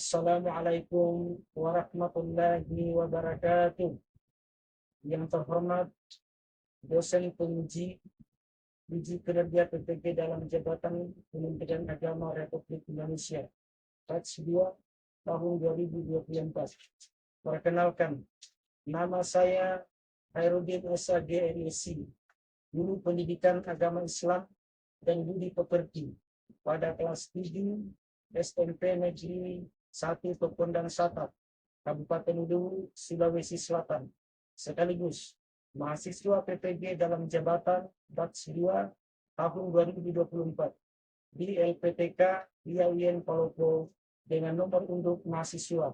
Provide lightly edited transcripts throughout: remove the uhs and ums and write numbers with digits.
Assalamualaikum warahmatullahi wabarakatuh. Yang terhormat dosen penguji uji kinerja PPG dalam jabatan Kementerian Agama Republik Indonesia batch 2 tahun 2024. Perkenalkan, nama saya Khairuddin SAG MSc, Guru Pendidikan Agama Islam dan Budi Pekerti pada kelas 7 SMP Negeri 1 Pekondang Satap, Kabupaten Luwu, Sulawesi Selatan, sekaligus mahasiswa PPG dalam jabatan batch 2 tahun 2024 di LPTK IAIN Palopo dengan nomor induk mahasiswa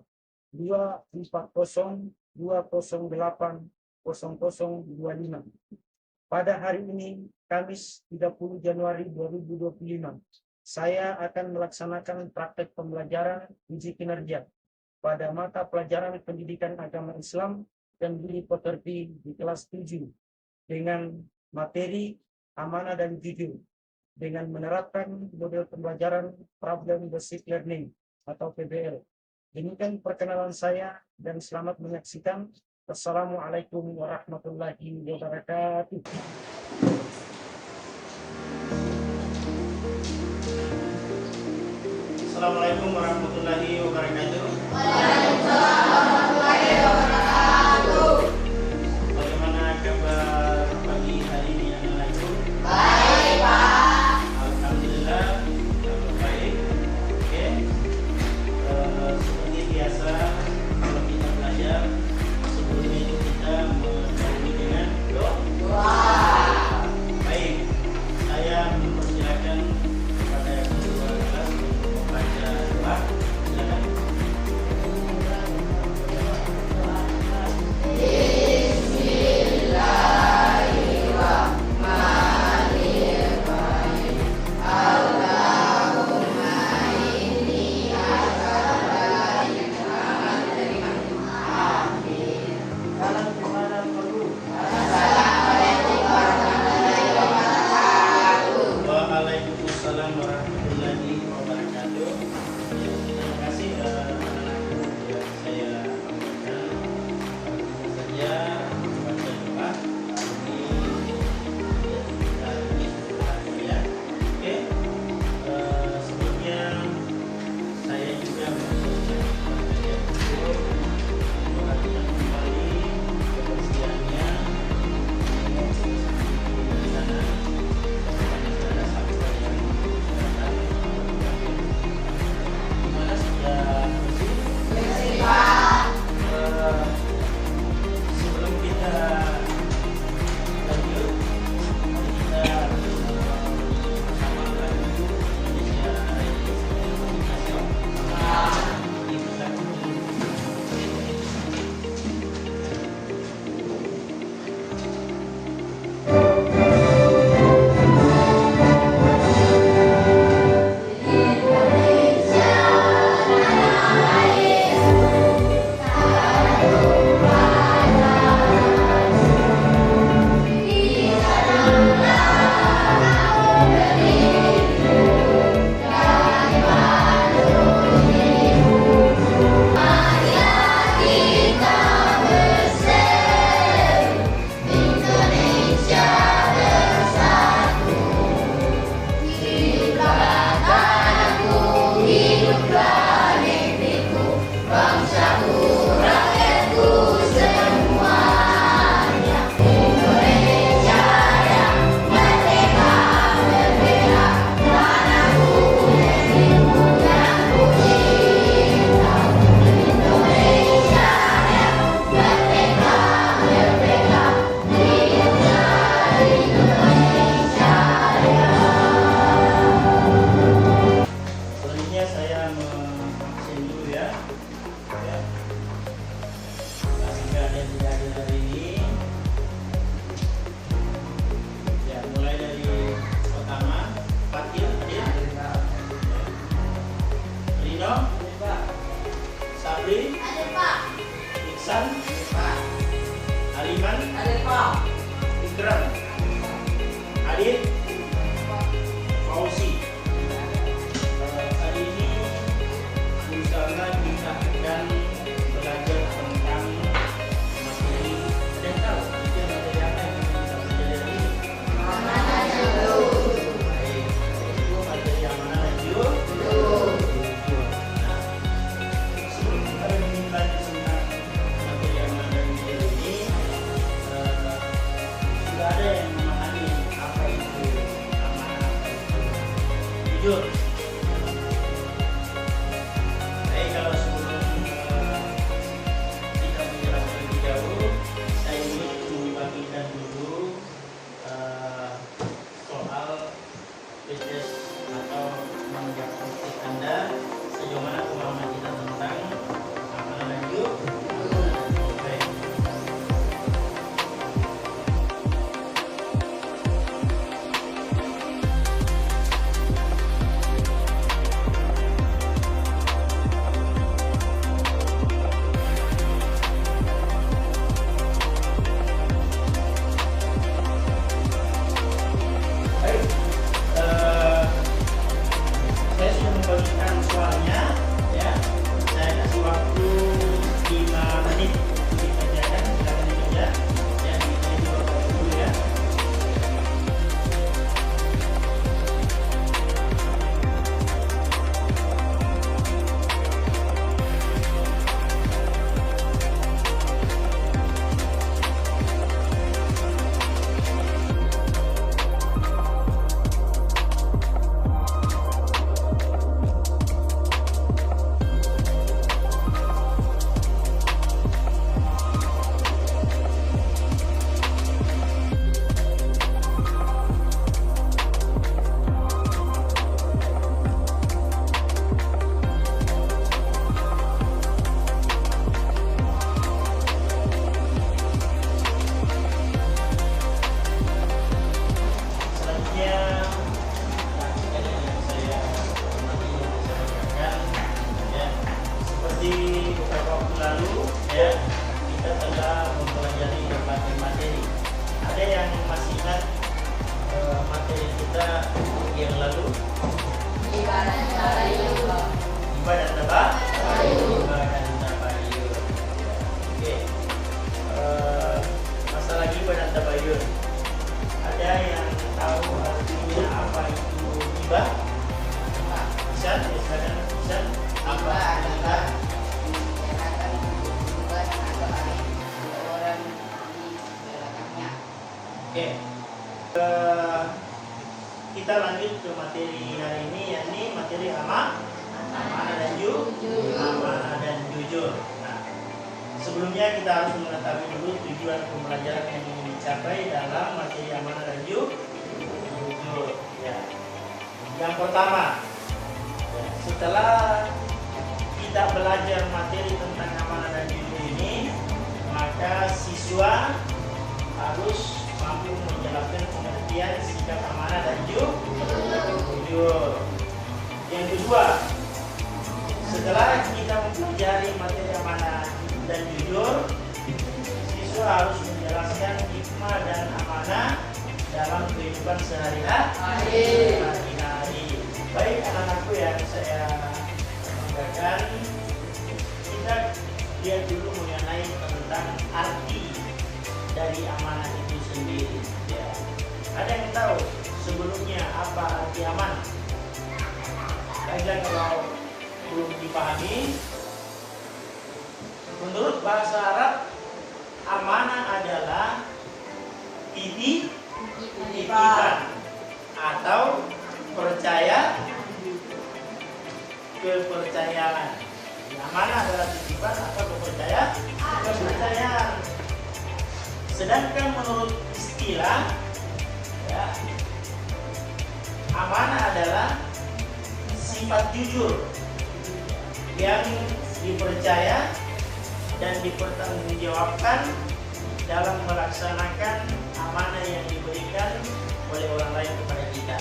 24080080025. Pada hari ini, Kamis 30 Januari 2025, saya akan melaksanakan praktek pembelajaran uji kinerja pada mata pelajaran Pendidikan Agama Islam dan Budi Pekerti di kelas 7 dengan materi amanah dan jujur dengan menerapkan model pembelajaran Problem Based Learning atau PBL. Demikian perkenalan saya dan selamat menyaksikan. Wassalamualaikum warahmatullahi wabarakatuh. Assalamualaikum warahmatullahi wabarakatuh. Waalaikumsalam warahmatullahi wabarakatuh. Bagaimana kabar pagi hari ini anak-anakku? Baik, Pak. Alhamdulillah, baik. Oke. Seperti biasa, kalau kita belajar, sebelumnya itu kita mendahului dengan doa. Baik, saya mempersilakan kepada kedua kelas untuk membaca doa. Silakan. Waalaikumsalam warahmatullahi wabarakatuh. Terima kasih anak-anakku yang saya banggakan. Tentu saja membaca doa ini kita ya. Oke. Sebelumnya saya juga mengucapkan perhatian kembali kebersihannya di sana. Gimana sudah bersih? Sebelum kita lanjut, kita bersama lagu Indonesia Raya Nasional. Itu lagu selanjutnya saya mengabsen dulu ya. Ya. Sehingga ada yang tidak hadir hari ini. Ya, mulai dari pertama, Fatil hadir. Rino, Sabri, Ada, Pak. Iksan, Pak. Aliman, Ada, Pak. Ikram, Adit, Fauzi. Hari ini insya Allah kita telah mempelajari berbagai materi. Ada yang masih ingat materi kita yang lalu? Ibadah tabayun. Ibadah tabayun. Oke. Masalah ibadah tabayun. Ada yang tahu artinya apa itu ibadah? Bisa? Bisa? Apa adalah Menceritakan tugas atau hari seorang di belakangnya. Oke. Kita lanjut ke materi hari ini, yakni materi amanah dan jujur. Nah, sebelumnya kita harus mengetahui dulu tujuan pembelajaran yang ingin dicapai dalam materi amanah dan jujur. Ya. Yang pertama, setelah kita belajar materi tentang amanah dan jujur ini, maka siswa harus mampu menjelaskan pengertian sikap amanah dan jujur. Yang kedua, setelah kita mempelajari materi amanah dan jujur, siswa harus menjelaskan hikmah dan amanah dalam kehidupan sehari-hari. Baik anak-anakku yang saya banggakan, kita lihat dulu mengenai tentang arti dari amanah itu sendiri. Ya. Ada yang tahu sebelumnya apa arti amanah? Baiklah, kalau belum dipahami, menurut bahasa Arab, amanah adalah titipan atau kepercayaan. Amanah adalah titipan atau kepercayaan. Sedangkan menurut istilah, ya, amanah adalah sifat jujur yang dipercaya dan dipertanggungjawabkan dalam melaksanakan amanah yang diberikan oleh orang lain kepada kita.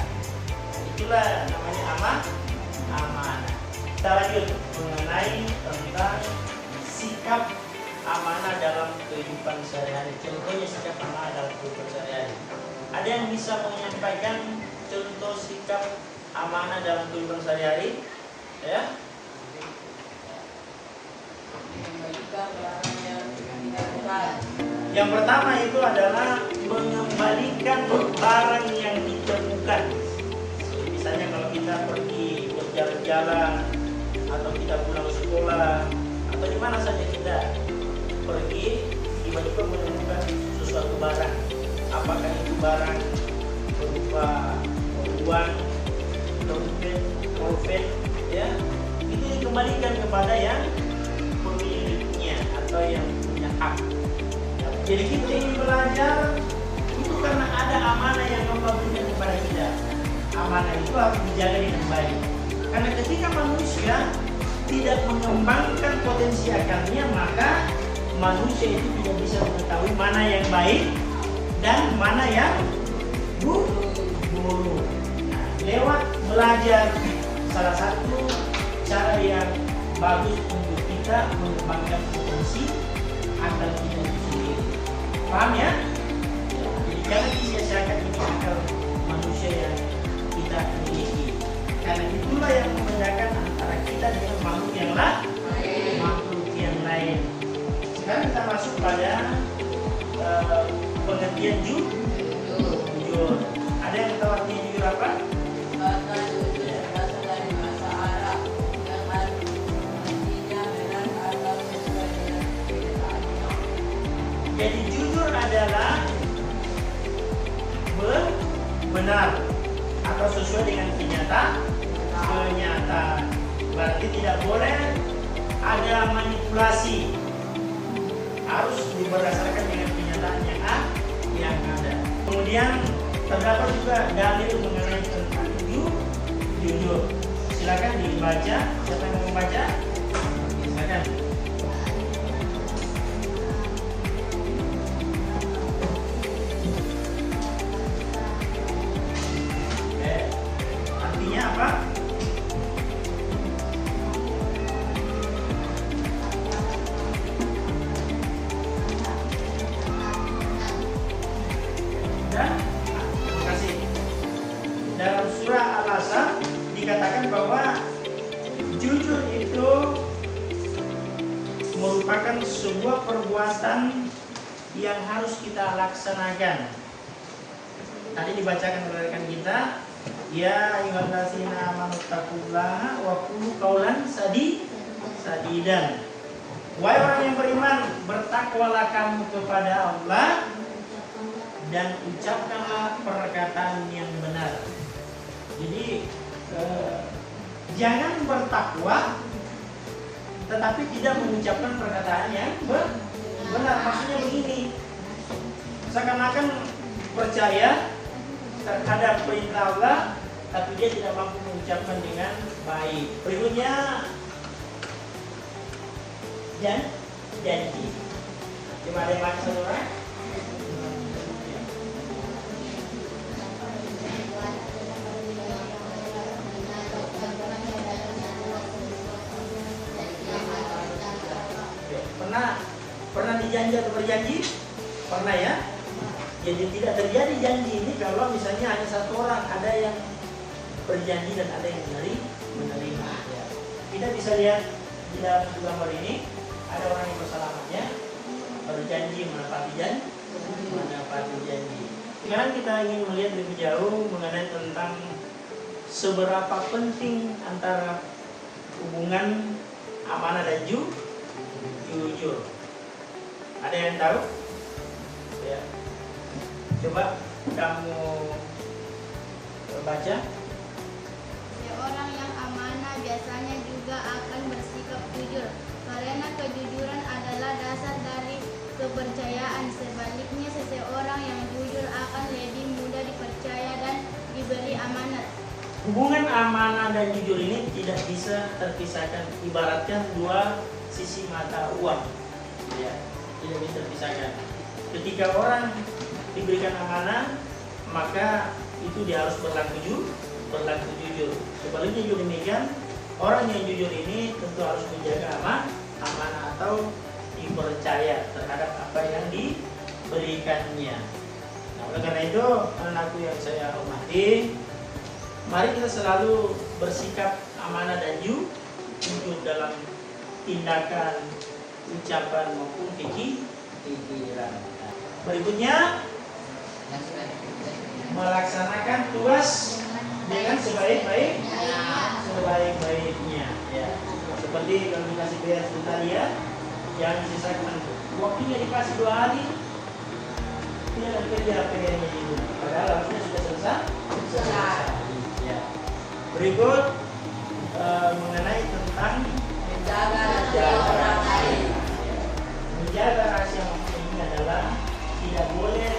Itulah namanya amanah. Kita lanjut mengenai tentang sikap amanah dalam kehidupan sehari-hari. Contohnya sikap amanah dalam kehidupan sehari-hari. Ada yang bisa menyampaikan contoh sikap amanah dalam kehidupan sehari-hari? Ya? Mengembalikan barang yang ditemukan. Yang pertama itu adalah mengembalikan barang yang ditemukan. Misalnya kalau kita pergi berjalan-jalan, atau kita pulang sekolah, atau di mana saja kita pergi, tiba-tiba menemukan sesuatu barang. Apakah itu barang berupa uang, dompet, ya, itu dikembalikan kepada yang pemiliknya atau yang punya hak. Jadi kita ingin belajar itu karena ada amanah yang Allah berikan kepada kita. Amanah itu harus dijaga dengan baik. Karena ketika manusia tidak mengembangkan potensi akalnya, maka manusia itu tidak bisa mengetahui mana yang baik dan mana yang buruk. Nah, lewat belajar, salah satu cara yang bagus untuk kita mengembangkan potensi akal kita itu sendiri. Paham ya? Jadi jangan disia-siakan ini akal manusia yang kita miliki. Karena itulah yang membedakan antara kita dengan makhluk yang lain. Sekarang kita masuk pada pengertian jujur. Ada yang tahu artinya jujur apa? Kata jujur berasal dari bahasa Arab yang artinya benar atau sesuai dengan kenyataannya. Jadi jujur adalah benar atau sesuai dengan kenyataan. Berarti tidak boleh ada manipulasi, harus berdasarkan dengan kenyataan yang ada. Kemudian terdapat juga dalil mengenai tentang jujur. Silakan dibaca. Siapa yang mau membaca? Silakan. Artinya apa? yang harus kita laksanakan. Tadi dibacakan oleh rekan kita, ya ayyuhallazina amanu taqullaha wa qulu qaulan sadidan. Wahai orang yang beriman, bertakwalah kamu kepada Allah dan ucapkanlah perkataan yang benar. Jadi jangan bertakwa tetapi tidak mengucapkan perkataan yang benar. Maksudnya begini, seakan-akan percaya terhadap perintah Allah tapi dia tidak mampu mengucapkan dengan baik. Berikutnya janji. Coba ada yang baca satu orang? Pernah dijanji atau berjanji? Pernah ya? Jadi tidak terjadi janji ini kalau misalnya hanya satu orang, ada yang berjanji dan ada yang menerima. Ya. Kita bisa lihat di dalam gambar ini ada orang yang bersalamatnya berjanji menepati janji. Sekarang kita ingin melihat lebih jauh mengenai tentang seberapa penting antara hubungan amanah dan jujur. Ada yang tahu? Ya. Coba kamu baca. Orang yang amanah biasanya juga akan bersikap jujur, karena kejujuran adalah dasar dari kepercayaan. Sebaliknya, seseorang yang jujur akan lebih mudah dipercaya dan diberi amanat. Hubungan amanah dan jujur ini tidak bisa terpisahkan. Ibaratkan dua sisi mata uang. Ya, tidak bisa terpisahkan. Ketika orang diberikan amanah, maka itu dia harus berlaku jujur. Sebaliknya juga demikian, orang yang jujur ini tentu harus menjaga amanah atau dipercaya terhadap apa yang diberikannya. Nah, oleh karena itu, anakku yang saya hormati, mari kita selalu bersikap amanah dan jujur dalam tindakan, ucapan maupun pikiran. Berikutnya, melaksanakan tugas dengan sebaik-baiknya. Ya. Seperti kalau dikasih PR tadi ya, jangan disisakan. Waktunya dikasih 2 hari, tidak kerja PR-nya itu. Padahal harusnya sudah selesai. Ya. Berikut mengenai tentang menjaga rahasia orang lain. Menjaga rahasia ini adalah tidak boleh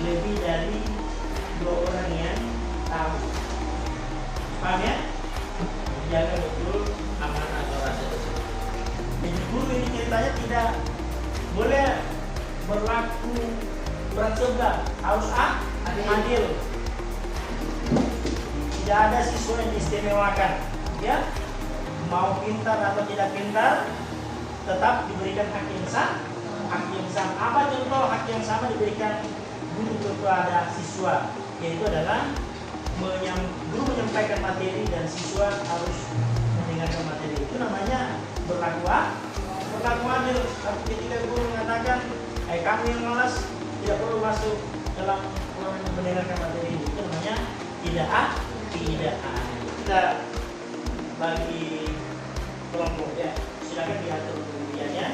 lebih dari 2 orang yang tahu. Paham ya? Menjaga betul amanah atau rahasia tersebut. Jadi guru ini ceritanya tidak boleh berlaku berat sebelah, harus adil. Tidak ada siswa yang diistimewakan, ya. Mau pintar atau tidak pintar, tetap diberikan hak yang sama. Apa contoh hak yang sama diberikan guru kepada siswa? Yaitu adalah guru menyampaikan materi dan siswa harus mendengarkan materi. Itu namanya berlaku adil. Tapi ketika guru mengatakan, kamu yang malas tidak perlu masuk dalam ruangan mendengarkan materi, itu namanya tidak adil. Kita bagi kelompok ya, silakan diatur kemudiannya.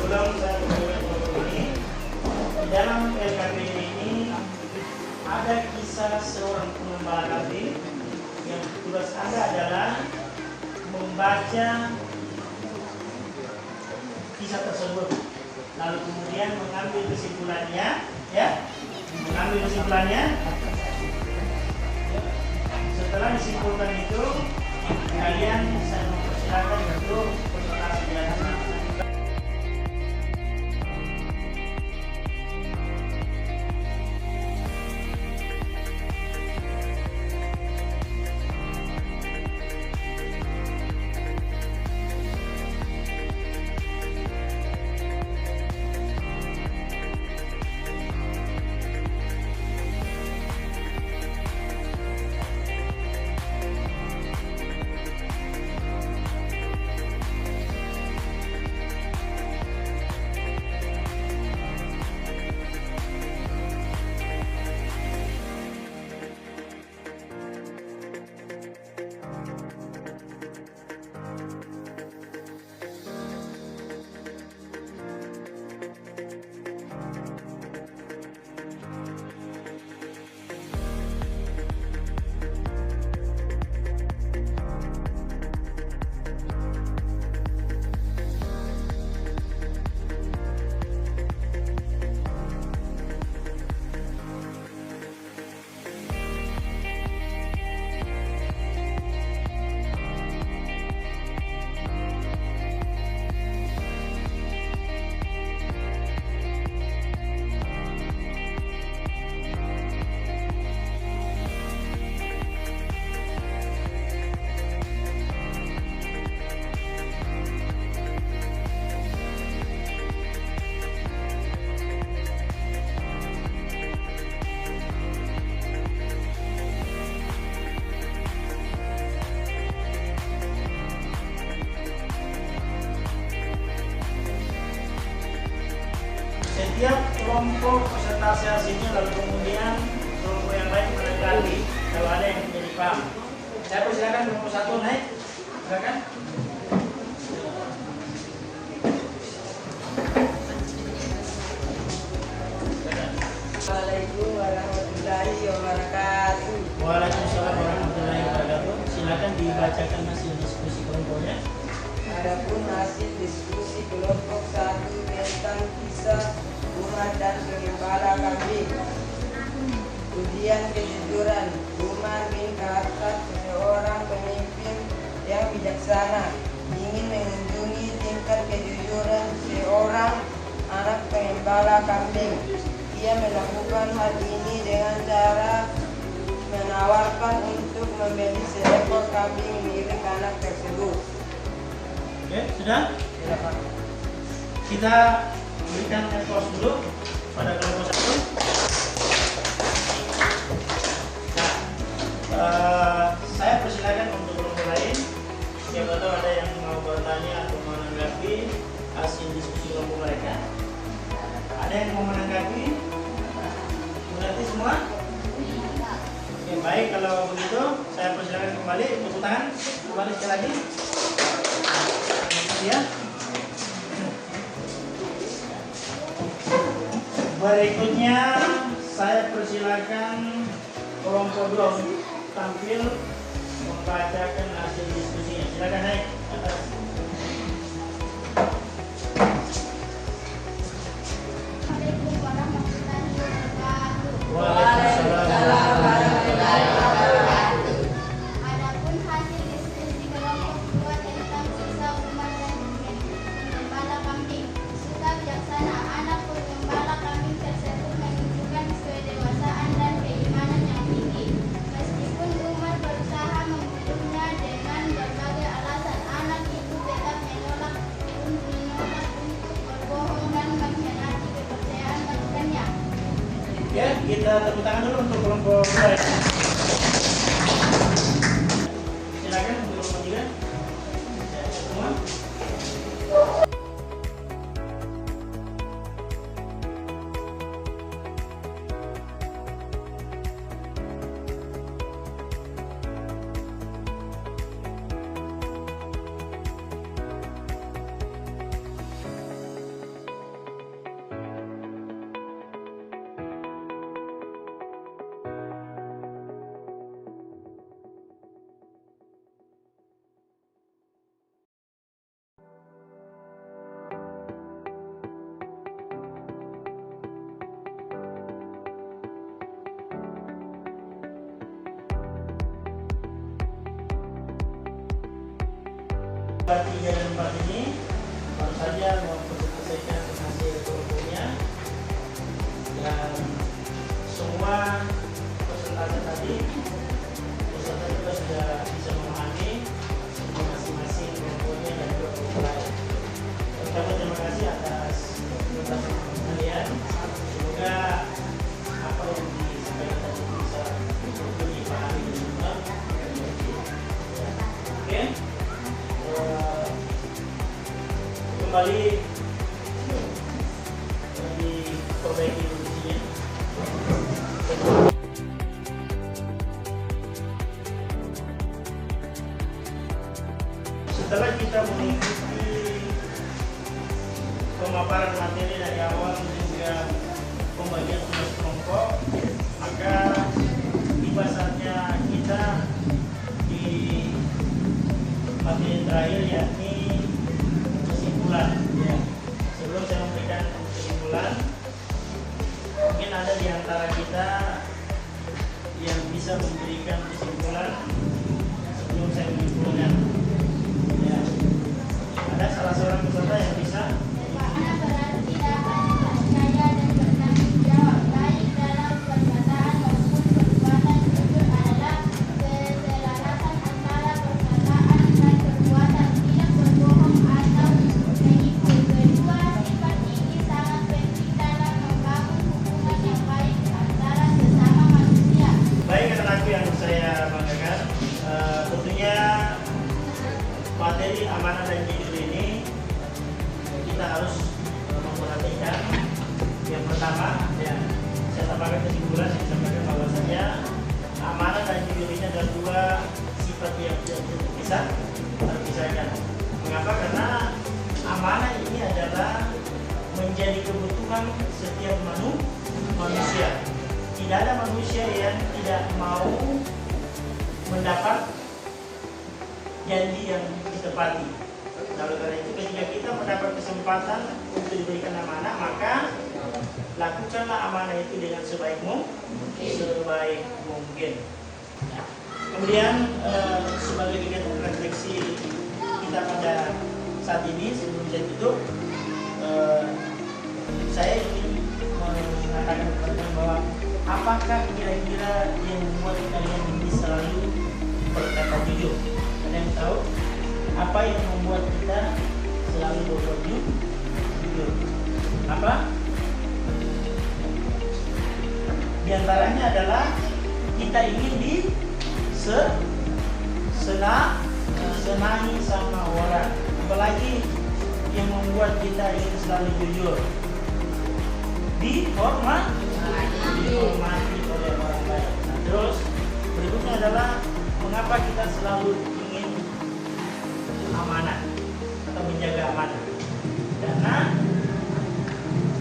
Sebelum saya memulai kelompok ini, di dalam LKP ini ada kisah seorang pengembala kambing yang tugas Anda adalah membaca kisah tersebut, lalu kemudian mengambil kesimpulannya, ya, Setelah disimpulkan itu, kalian saya mempersilakan untuk presentasi di hadapan. kelompok presentasi hasilnya, lalu kemudian kelompok yang lain menanggapi kalau ada yang menjadi paham. Saya persilakan kelompok satu naik, silakan. Assalamualaikum warahmatullahi wabarakatuh. Waalaikumsalam warahmatullahi wabarakatuh. Silakan dibacakan hasil diskusi kelompoknya. Adapun hasil diskusi kelompok 1 tentang kisah Umar dan pengembala kambing. Ujian kejujuran. Umar bin Khattab, seorang pemimpin yang bijaksana, ingin mengunjungi tingkat kejujuran seorang anak pengembala kambing. Ia melakukan hal ini dengan cara menawarkan untuk membeli seekor kambing milik anak tersebut. Oke, sudah? Kita berikan ekspos dulu pada kelompok satu. Nah, saya persilakan untuk kelompok lain. Siapa tahu ada yang mau bertanya atau menanggapi hasil diskusi kelompok mereka. Ada yang mau menanggapi? Berarti semua? Oke, baik, kalau begitu saya persilakan kembali, tepuk tangan kembali sekali lagi. Ya. Berikutnya saya persilakan kelompok 2 untuk tampil membacakan hasil diskusinya. Silakan naik atas. Assalamualaikum warahmatullahi wabarakatuh. Waalaikumsalam warahmatullahi wabarakatuh. Adapun hasil diskusi kelompok 2 tentang kisah Umar dan pengembala kambing. Sudah bijaksana, anak pengembala kambing tersebut menunjukkan kedewasaan dan keimanan yang tinggi. Meskipun Umar berusaha membunuhnya dengan berbagai alasan, anak itu tetap menolak untuk berbohong dan mengkhianati kepercayaan majikannya. Ya, kita tepuk tangan dulu untuk kelompok 2. Silakan untuk kelompok 3. Semua. Kelompok 3 dan 4 ini baru saja mempresentasikan hasil kelompoknya, dan semua presentasi tadi peserta juga sudah bisa memahami masing-masing kelompoknya dan juga kelompok lain. Pertama, terima kasih atas kebersamaan kalian. Semoga apa yang disampaikan tadi bisa dipahami dengan benar. Oke. Kembali diperbaiki kondisinya. Setelah kita mengikuti pemaparan materi dari awal hingga pembagian tugas kelompok, maka tiba saatnya kita di materi terakhir, yakni kesimpulan. Ya. Sebelum saya memberikan kesimpulan, mungkin ada di antara kita yang bisa memberikan kesimpulan sebelum saya menyimpulkan. Ya. Ada salah seorang peserta yang bisa. Anak berarti dapat percaya dan bertanggung jawab baik dalam perkataan maupun perbuatan. Jujur adalah keselarasan antara perkataan dan perbuatan, tidak berbohong atau menipu. Kedua sifat ini sangat penting dalam membangun hubungan yang baik antara sesama manusia. Baik, anak-anak yang saya banggakan, sesuatu yang tidak bisa terpisahkan. Mengapa? Karena amanah ini adalah menjadi kebutuhan setiap manusia. Tidak ada manusia yang tidak mau mendapat janji yang ditepati. Lalu karena itu ketika kita mendapat kesempatan untuk diberikan amanah, maka lakukanlah amanah itu dengan sebaik mungkin. Kemudian sebagai kegiatan refleksi kita pada saat ini, sebelum saya tutup, saya ingin mengatakan kepada kalian bahwa apakah kira-kira yang membuat kalian ini selalu berkata jujur? Ada yang tahu apa yang membuat kita selalu berbuat jujur? Apa? Di antaranya adalah kita ingin senangi sama orang. Apalagi yang membuat kita ingin selalu jujur, dihormati oleh orang lain. Nah, terus berikutnya adalah mengapa kita selalu ingin amanah atau menjaga amanah? Karena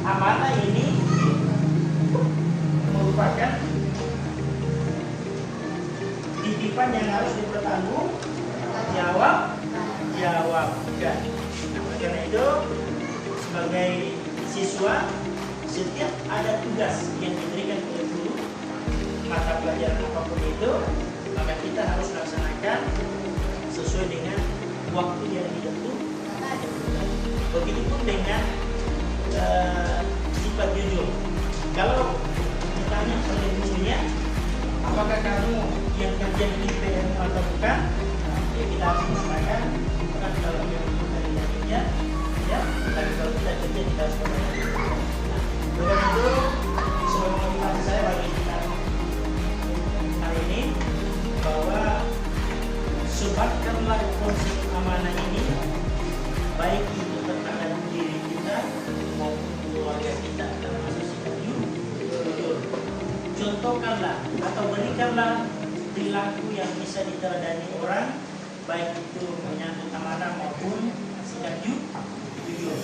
amanah ini merupakan titipan yang harus dipertanggungjawabkan. Karena itu sebagai siswa, setiap ada tugas yang diberikan oleh guru, mata pelajaran apapun itu, maka kita harus laksanakan sesuai dengan waktu yang ditentukan. Begitupun dengan sifat jujur. Kalau ditanya oleh gurunya, apakah kamu yang kerja di PM atau bukan? Ya kita harus mengatakan bukan. Kalau yang dari kerja, ya. Tapi kalau tidak kerja kita harus mengatakan. Dengan itu, sebagai motivasi saya bagi kita hari ini bahwa sebarkanlah konsep amanah ini, baik itu terhadap diri kita maupun keluarga kita, termasuk sikap jujur. Contohkanlah atau berikanlah perilaku yang bisa diteladani orang, baik itu menyangkut amanah maupun sikap jujur.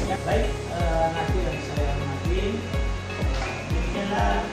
Ya, baik, nanti yang saya hormati, demikianlah